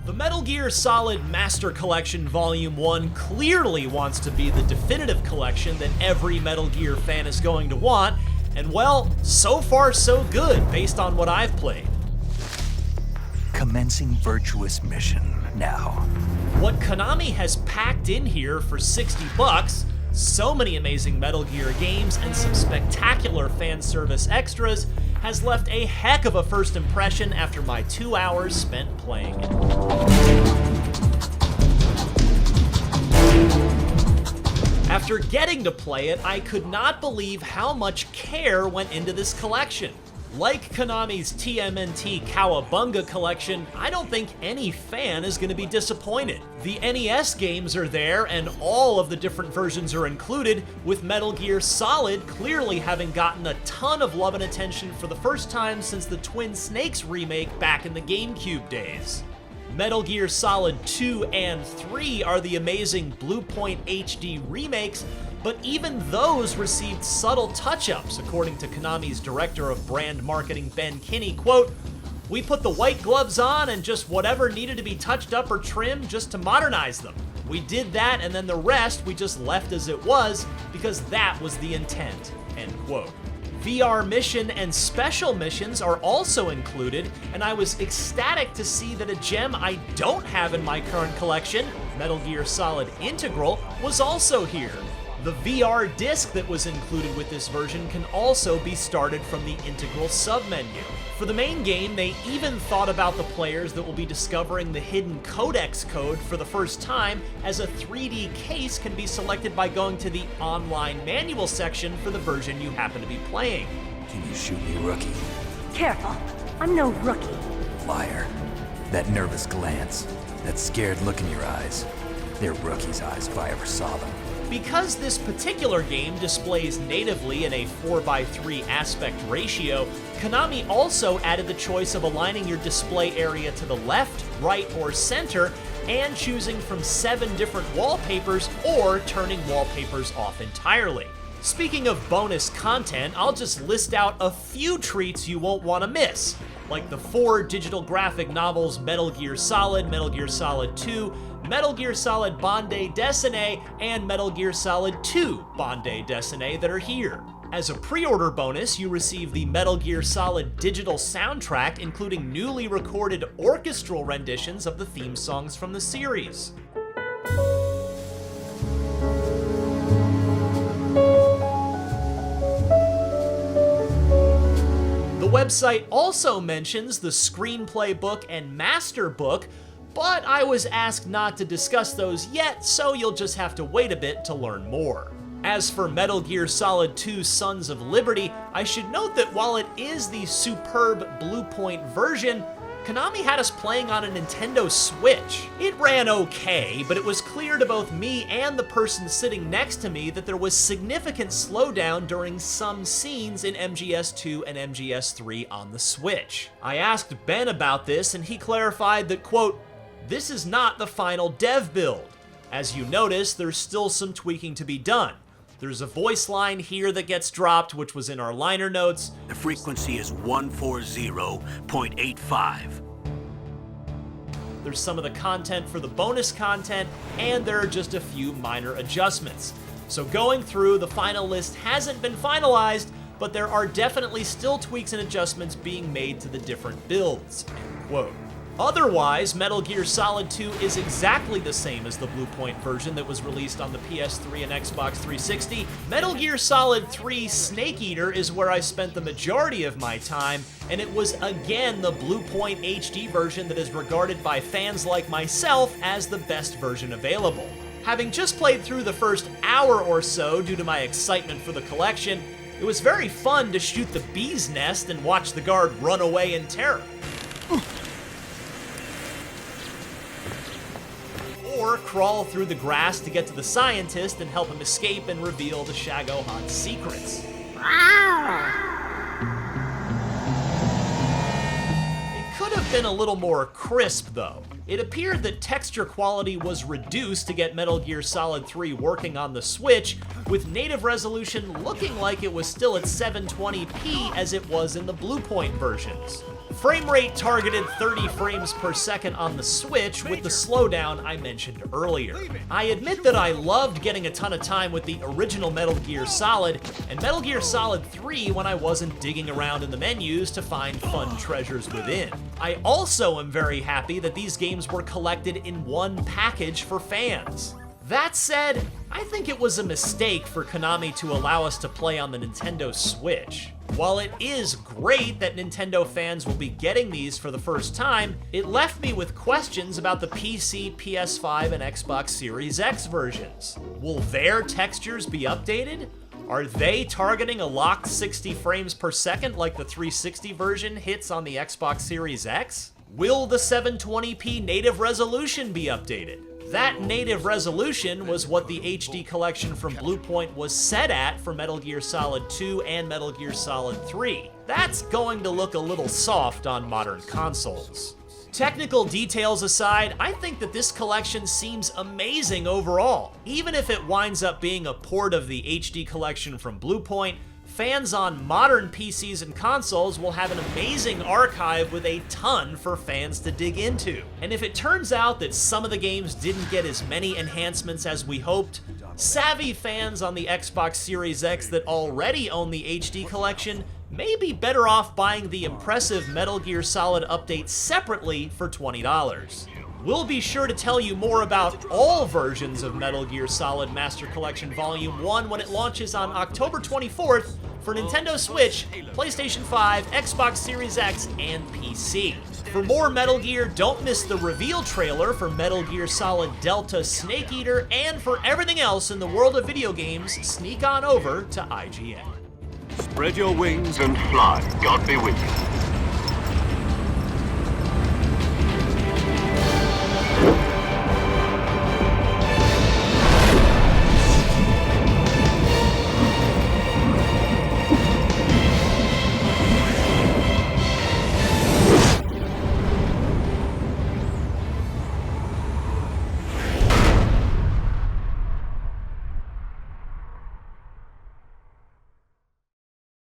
The Metal Gear Solid Master Collection Volume 1 clearly wants to be the definitive collection that every Metal Gear fan is going to want, and well, so far so good based on what I've played. Commencing virtuous mission now. What Konami has packed in here for $60, so many amazing Metal Gear games and some spectacular fan service extras, has left a heck of a first impression after my 2 hours spent playing it. After getting to play it, I could not believe how much care went into this collection. Like Konami's TMNT Cowabunga collection, I don't think any fan is going to be disappointed. The NES games are there, and all of the different versions are included, with Metal Gear Solid clearly having gotten a ton of love and attention for the first time since the Twin Snakes remake back in the GameCube days. Metal Gear Solid 2 and 3 are the amazing Bluepoint HD remakes, but even those received subtle touch-ups, according to Konami's director of brand marketing, Ben Kinney. Quote, "We put the white gloves on and just whatever needed to be touched up or trimmed just to modernize them. We did that, and then the rest we just left as it was because that was the intent." End quote. VR mission and special missions are also included, and I was ecstatic to see that a gem I don't have in my current collection, Metal Gear Solid Integral, was also here. The VR disc that was included with this version can also be started from the Integral submenu. For the main game, they even thought about the players that will be discovering the hidden codex code for the first time, as a 3D case can be selected by going to the online manual section for the version you happen to be playing. Can you shoot me, rookie? Careful, I'm no rookie. Liar. That nervous glance, that scared look in your eyes. They're rookie's eyes if I ever saw them. Because this particular game displays natively in a 4:3 aspect ratio, Konami also added the choice of aligning your display area to the left, right, or center, and choosing from 7 different wallpapers or turning wallpapers off entirely. Speaking of bonus content, I'll just list out a few treats you won't want to miss, like the 4 digital graphic novels Metal Gear Solid, Metal Gear Solid 2, Metal Gear Solid Bande Dessinée, and Metal Gear Solid 2 Bande Dessinée that are here. As a pre-order bonus, you receive the Metal Gear Solid digital soundtrack, including newly recorded orchestral renditions of the theme songs from the series. The website also mentions the screenplay book and master book, but I was asked not to discuss those yet, so you'll just have to wait a bit to learn more. As for Metal Gear Solid 2 Sons of Liberty, I should note that while it is the superb Bluepoint version, Konami had us playing on a Nintendo Switch. It ran okay, but it was clear to both me and the person sitting next to me that there was significant slowdown during some scenes in MGS2 and MGS3 on the Switch. I asked Ben about this, and he clarified that, quote, "This is not the final dev build. As you notice, there's still some tweaking to be done. There's a voice line here that gets dropped, which was in our liner notes. The frequency is 140.85. There's some of the content for the bonus content, and there are just a few minor adjustments. So going through, the final list hasn't been finalized, but there are definitely still tweaks and adjustments being made to the different builds." End quote. Otherwise, Metal Gear Solid 2 is exactly the same as the Bluepoint version that was released on the PS3 and Xbox 360. Metal Gear Solid 3 Snake Eater is where I spent the majority of my time, and it was again the Bluepoint HD version that is regarded by fans like myself as the best version available. Having just played through the first hour or so due to my excitement for the collection, it was very fun to shoot the bee's nest and watch the guard run away in terror. Or crawl through the grass to get to the scientist and help him escape and reveal the Shagohan's secrets. It could have been a little more crisp, though. It appeared that texture quality was reduced to get Metal Gear Solid 3 working on the Switch, with native resolution looking like it was still at 720p as it was in the Bluepoint versions. Frame rate targeted 30 frames per second on the Switch with the slowdown I mentioned earlier. I admit that I loved getting a ton of time with the original Metal Gear Solid and Metal Gear Solid 3 when I wasn't digging around in the menus to find fun treasures within. I also am very happy that these games were collected in one package for fans. That said, I think it was a mistake for Konami to allow us to play on the Nintendo Switch. While it is great that Nintendo fans will be getting these for the first time, it left me with questions about the PC, PS5, and Xbox Series X versions. Will their textures be updated? Are they targeting a locked 60 frames per second like the 360 version hits on the Xbox Series X? Will the 720p native resolution be updated? That native resolution was what the HD collection from Bluepoint was set at for Metal Gear Solid 2 and Metal Gear Solid 3. That's going to look a little soft on modern consoles. Technical details aside, I think that this collection seems amazing overall. Even if it winds up being a port of the HD collection from Bluepoint, fans on modern PCs and consoles will have an amazing archive with a ton for fans to dig into. And if it turns out that some of the games didn't get as many enhancements as we hoped, savvy fans on the Xbox Series X that already own the HD collection may be better off buying the impressive Metal Gear Solid update separately for $20. We'll be sure to tell you more about all versions of Metal Gear Solid Master Collection Volume 1 when it launches on October 24th for Nintendo Switch, PlayStation 5, Xbox Series X, and PC. For more Metal Gear, don't miss the reveal trailer for Metal Gear Solid Delta Snake Eater, and for everything else in the world of video games, sneak on over to IGN. Spread your wings and fly. God be with you.